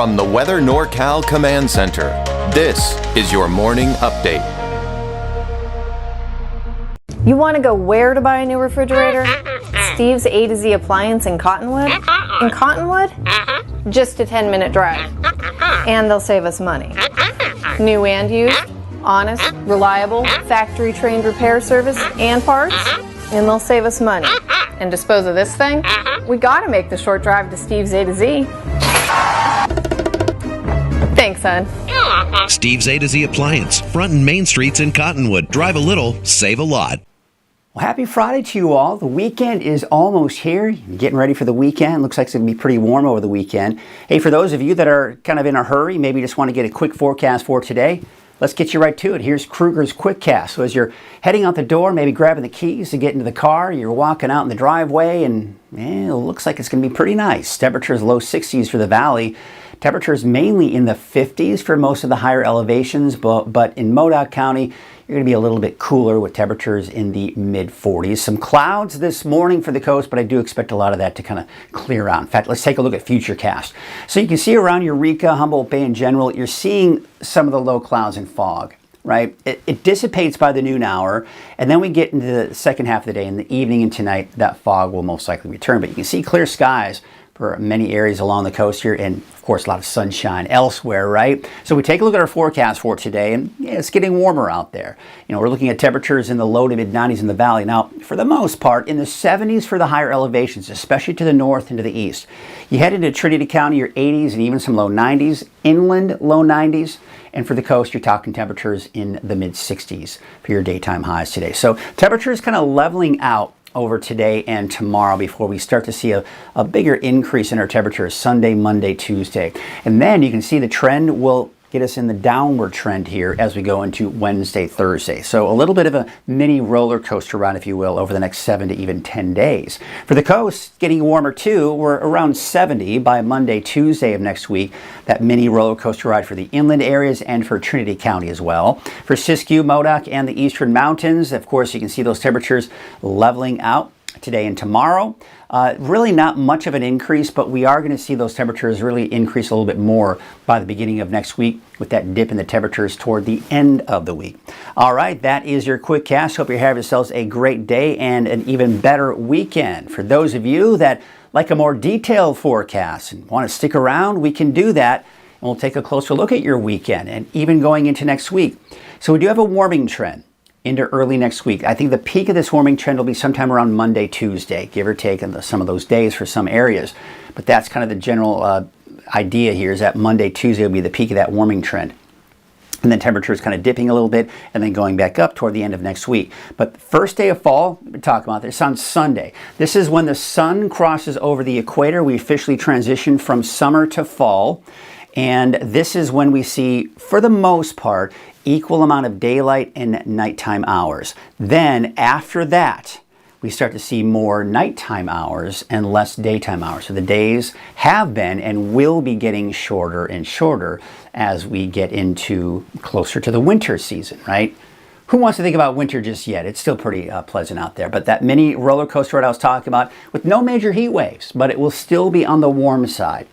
From the Weather NorCal Command Center, this is your morning update. You want to go where to buy a new refrigerator? Steve's A to Z Appliance in Cottonwood? In Cottonwood? Just a 10-minute drive. And they'll save us money. New and used, honest, reliable, factory-trained repair service and parts, and they'll save us money. And dispose of this thing? We gotta make the short drive to Steve's A to Z. Thanks, son. Steve's A to Z Appliance, front and main streets in Cottonwood. Drive a little, save a lot. Well, happy Friday to you all. The weekend is almost here. You're getting ready for the weekend. Looks like it's going to be pretty warm over the weekend. Hey, for those of you that are kind of in a hurry, maybe just want to get a quick forecast for today, let's get you right to it. Here's Kruger's Quickcast. So as you're heading out the door, maybe grabbing the keys to get into the car, you're walking out in the driveway, and it looks like it's going to be pretty nice. Temperatures low 60s for the valley. Temperatures mainly in the 50s for most of the higher elevations, but in Modoc County, you're going to be a little bit cooler with temperatures in the mid-40s. Some clouds this morning for the coast, but I do expect a lot of that to kind of clear out. In fact, let's take a look at Futurecast. So you can see around Eureka, Humboldt Bay in general, you're seeing some of the low clouds and fog, right? It dissipates by the noon hour, and then we get into the second half of the day. In the evening and tonight, that fog will most likely return. But you can see clear skies for many areas along the coast here, and of course a lot of sunshine elsewhere, right? So we take a look at our forecast for today, and it's getting warmer out there. You know, we're looking at temperatures in the low to mid 90s in the valley. Now, for the most part, in the 70s for the higher elevations, especially to the north and to the east. You head into Trinity County, your 80s and even some low 90s. Inland, low 90s. And for the coast, you're talking temperatures in the mid 60s for your daytime highs today. So temperatures kind of leveling out over today and tomorrow before we start to see a bigger increase in our temperatures Sunday, Monday, Tuesday. And then you can see the trend will get us in the downward trend here as we go into Wednesday, Thursday. So a little bit of a mini roller coaster ride, if you will, over the next 7 to even 10 days. For the coast, getting warmer too. We're around 70 by Monday, Tuesday of next week. That mini roller coaster ride for the inland areas and for Trinity County as well. For Siskiyou, Modoc, and the eastern mountains, of course, you can see those temperatures leveling out today and tomorrow. Really not much of an increase, but we are going to see those temperatures really increase a little bit more by the beginning of next week with that dip in the temperatures toward the end of the week. All right, that is your quick cast. Hope you have yourselves a great day and an even better weekend. For those of you that like a more detailed forecast and want to stick around, we can do that. And we'll take a closer look at your weekend and even going into next week. So we do have a warming trend into early next week. I think the peak of this warming trend will be sometime around Monday, Tuesday, give or take on some of those days for some areas. But that's kind of the general idea here, is that Monday, Tuesday will be the peak of that warming trend. And then temperatures kind of dipping a little bit and then going back up toward the end of next week. But first day of fall, we're talking about this on Sunday. This is when the sun crosses over the equator. We officially transition from summer to fall. And this is when we see, for the most part, equal amount of daylight and nighttime hours. Then after that, we start to see more nighttime hours and less daytime hours. So the days have been and will be getting shorter and shorter as we get into closer to the winter season, right? Who wants to think about winter just yet? It's still pretty pleasant out there. But that mini roller coaster ride I was talking about, with no major heat waves, but it will still be on the warm side.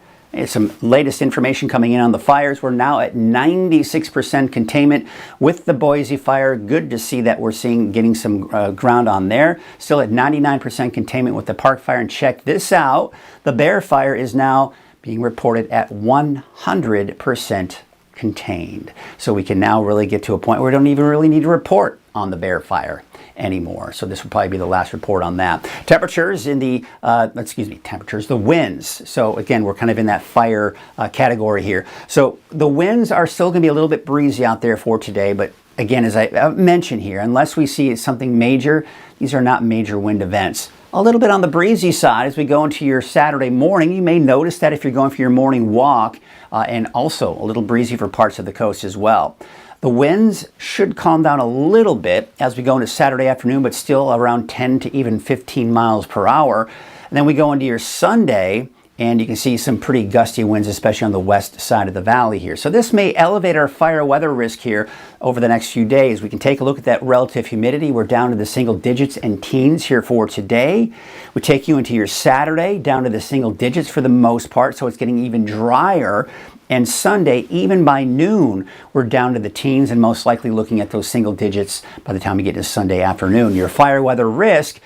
Some latest information coming in on the fires. We're now at 96% containment with the Boise fire. Good to see that we're getting some ground on there. Still at 99% containment with the Park fire. And check this out. The Bear fire is now being reported at 100% contained. So we can now really get to a point where we don't even really need to report on the Bear fire anymore. So this will probably be the last report on that. Temperatures in the, the winds. So again, we're kind of in that fire category here. So the winds are still going to be a little bit breezy out there for today, but again, as I mentioned here, unless we see something major, these are not major wind events. A little bit on the breezy side as we go into your Saturday morning. You may notice that if you're going for your morning walk, and also a little breezy for parts of the coast as well. The winds should calm down a little bit as we go into Saturday afternoon, but still around 10 to even 15 miles per hour. And then we go into your Sunday And you can see some pretty gusty winds, especially on the west side of the valley here. So this may elevate our fire weather risk here over the next few days. We can take a look at that relative humidity. We're down to the single digits and teens here for today. We take you into your Saturday, down to the single digits for the most part, so it's getting even drier. And Sunday, even by noon, we're down to the teens and most likely looking at those single digits by the time we get to Sunday afternoon. Your fire weather risk,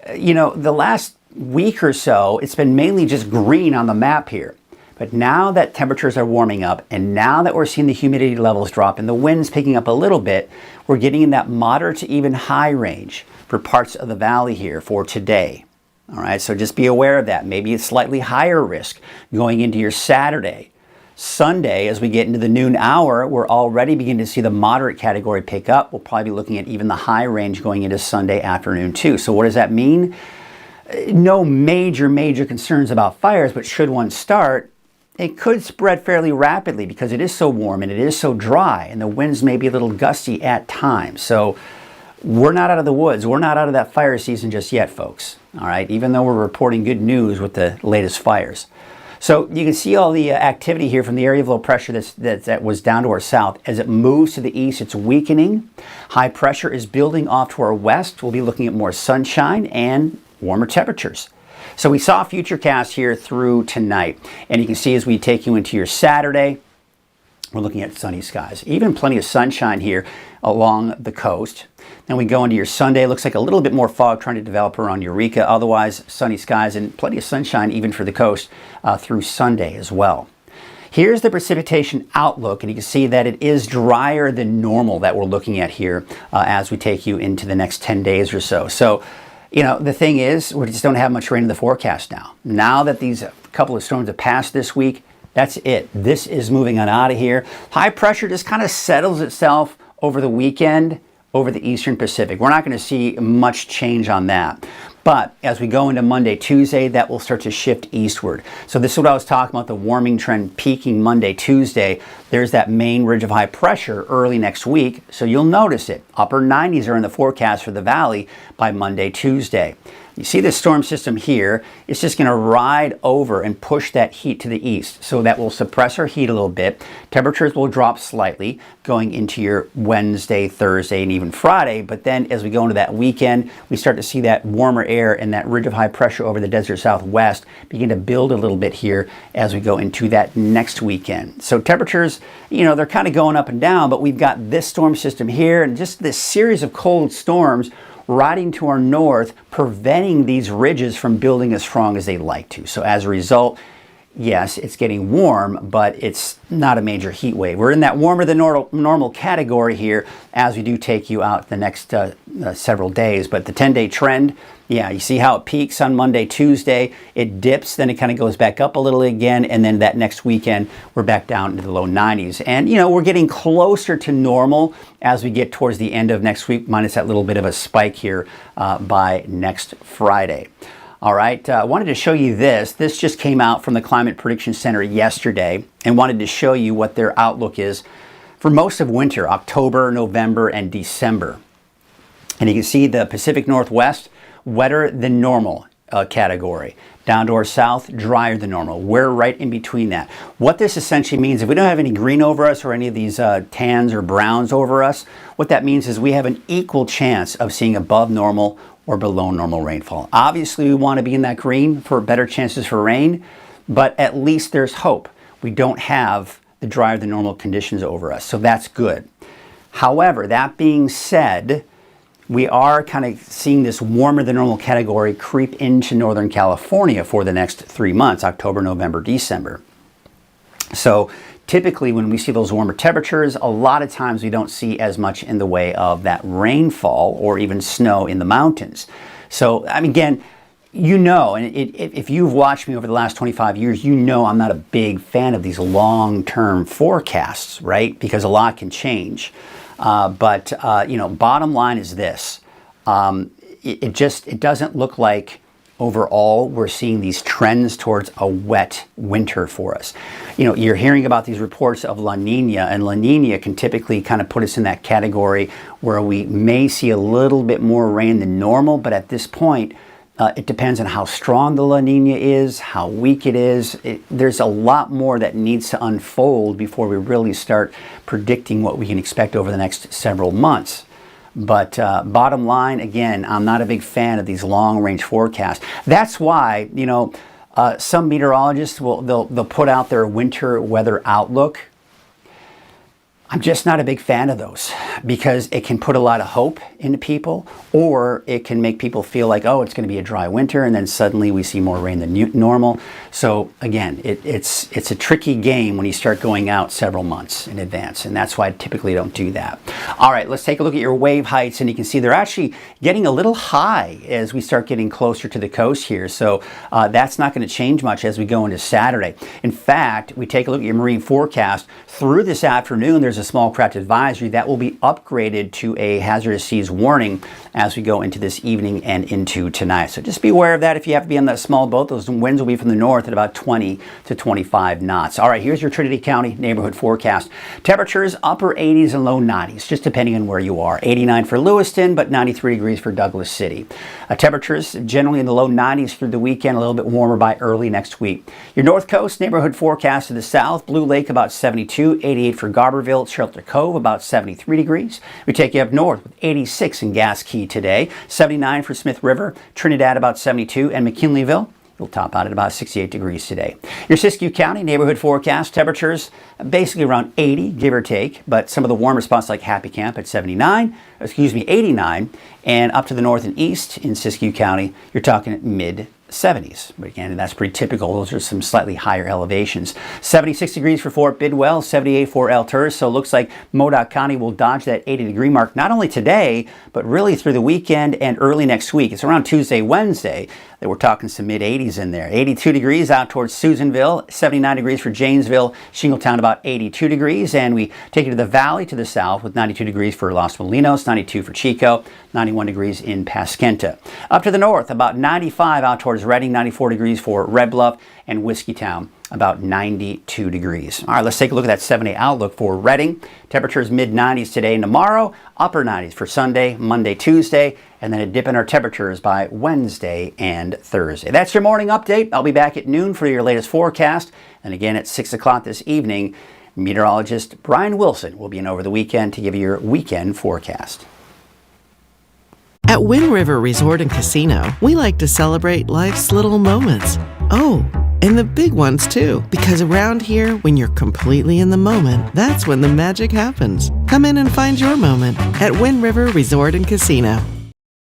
the last week or so, it's been mainly just green on the map here. But now that temperatures are warming up and now that we're seeing the humidity levels drop and the winds picking up a little bit, we're getting in that moderate to even high range for parts of the valley here for today. All right, so just be aware of that. Maybe it's slightly higher risk going into your Saturday. Sunday, as we get into the noon hour, we're already beginning to see the moderate category pick up. We'll probably be looking at even the high range going into Sunday afternoon too. So what does that mean? No major concerns about fires, but should one start, it could spread fairly rapidly because it is so warm and it is so dry and the winds may be a little gusty at times. So we're not out of the woods. We're not out of that fire season just yet, folks. All right, even though we're reporting good news with the latest fires. So you can see all the activity here from the area of low pressure that was down to our south. As it moves to the east, it's weakening. High pressure is building off to our west. We'll be looking at more sunshine and warmer temperatures. So we saw Futurecast here through tonight, and you can see as we take you into your Saturday, we're looking at sunny skies. Even plenty of sunshine here along the coast. Then we go into your Sunday. It looks like a little bit more fog trying to develop around Eureka. Otherwise, sunny skies and plenty of sunshine even for the coast through Sunday as well. Here's the precipitation outlook, and you can see that it is drier than normal that we're looking at here as we take you into the next 10 days or so. So, the thing is, we just don't have much rain in the forecast now. Now that these couple of storms have passed this week, that's it. This is moving on out of here. High pressure just kind of settles itself over the weekend over the eastern Pacific. We're not going to see much change on that. But as we go into Monday, Tuesday, that will start to shift eastward. So this is what I was talking about, the warming trend peaking Monday, Tuesday. There's that main ridge of high pressure early next week. So you'll notice it. Upper 90s are in the forecast for the valley by Monday, Tuesday. You see this storm system here, it's just going to ride over and push that heat to the east. So that will suppress our heat a little bit. Temperatures will drop slightly going into your Wednesday, Thursday, and even Friday. But then as we go into that weekend, we start to see that warmer air and that ridge of high pressure over the desert southwest begin to build a little bit here as we go into that next weekend. So temperatures, they're kind of going up and down, but we've got this storm system here and just this series of cold storms riding to our north, preventing these ridges from building as strong as they'd like to. So as a result, yes, it's getting warm, but it's not a major heat wave. We're in that warmer than normal category here as we do take you out the next several days. But the 10-day trend, yeah, you see how it peaks on Monday, Tuesday, it dips, then it kind of goes back up a little again, and then that next weekend, we're back down into the low 90s. And, we're getting closer to normal as we get towards the end of next week, minus that little bit of a spike here by next Friday. All right, I wanted to show you this. This just came out from the Climate Prediction Center yesterday and wanted to show you what their outlook is for most of winter, October, November, and December. And you can see the Pacific Northwest, wetter than normal category. Down to our south, drier than normal. We're right in between that. What this essentially means, if we don't have any green over us or any of these tans or browns over us, what that means is we have an equal chance of seeing above normal or below normal rainfall. Obviously, we want to be in that green for better chances for rain, but at least there's hope. We don't have the drier than normal conditions over us, so that's good. However, that being said, we are kind of seeing this warmer than normal category creep into Northern California for the next 3 months, October, November, December. So typically when we see those warmer temperatures, a lot of times we don't see as much in the way of that rainfall or even snow in the mountains. So, again, and if you've watched me over the last 25 years, I'm not a big fan of these long-term forecasts, right? Because a lot can change. But bottom line is this. It doesn't look like overall we're seeing these trends towards a wet winter for us. You're hearing about these reports of La Nina, and La Nina can typically kind of put us in that category where we may see a little bit more rain than normal, but at this point, It depends on how strong the La Nina is, how weak it is. There's a lot more that needs to unfold before we really start predicting what we can expect over the next several months. But bottom line, again, I'm not a big fan of these long-range forecasts. That's why, some meteorologists they'll put out their winter weather outlook. I'm just not a big fan of those because it can put a lot of hope into people, or it can make people feel like, oh, it's going to be a dry winter, and then suddenly we see more rain than normal. So again, it's a tricky game when you start going out several months in advance, and that's why I typically don't do that. All right, let's take a look at your wave heights, and you can see they're actually getting a little high as we start getting closer to the coast here. So that's not going to change much as we go into Saturday. In fact, we take a look at your marine forecast through this afternoon. There's a small craft advisory that will be upgraded to a hazardous seas warning as we go into this evening and into tonight. So just be aware of that. If you have to be on that small boat, those winds will be from the north at about 20 to 25 knots. All right, here's your Trinity County neighborhood forecast. Temperatures upper 80s and low 90s, just depending on where you are. 89 for Lewiston, but 93 degrees for Douglas City. Temperatures generally in the low 90s through the weekend, a little bit warmer by early next week. Your North Coast neighborhood forecast to the south, Blue Lake about 72, 88 for Garberville, Shelter Cove about 73 degrees. We take you up north with 86 in Gas Key today, 79 for Smith River, Trinidad about 72, and McKinleyville will top out at about 68 degrees today. Your Siskiyou County neighborhood forecast, temperatures basically around 80, give or take, but some of the warmer spots like Happy Camp at 89, and up to the north and east in Siskiyou County, you're talking mid 70s. But again, that's pretty typical. Those are some slightly higher elevations. 76 degrees for Fort Bidwell, 78 for El Tours. So it looks like Modoc County will dodge that 80-degree mark not only today, but really through the weekend and early next week. It's around Tuesday, Wednesday that we're talking some mid-80s in there. 82 degrees out towards Susanville, 79 degrees for Janesville, Shingletown about 82 degrees. And we take you to the valley to the south with 92 degrees for Los Molinos, 92 for Chico, 91 degrees in Pasquenta. Up to the north, about 95 out towards Redding, 94 degrees for Red Bluff, and Whiskeytown, about 92 degrees. All right, let's take a look at that 7-day outlook for Redding. Temperatures mid-90s today and tomorrow, upper 90s for Sunday, Monday, Tuesday, and then a dip in our temperatures by Wednesday and Thursday. That's your morning update. I'll be back at noon for your latest forecast, and again at 6 o'clock this evening, meteorologist Brian Wilson will be in over the weekend to give you your weekend forecast. At Wind River Resort and Casino, we like to celebrate life's little moments. Oh, and the big ones too. Because around here, when you're completely in the moment, that's when the magic happens. Come in and find your moment at Wind River Resort and Casino.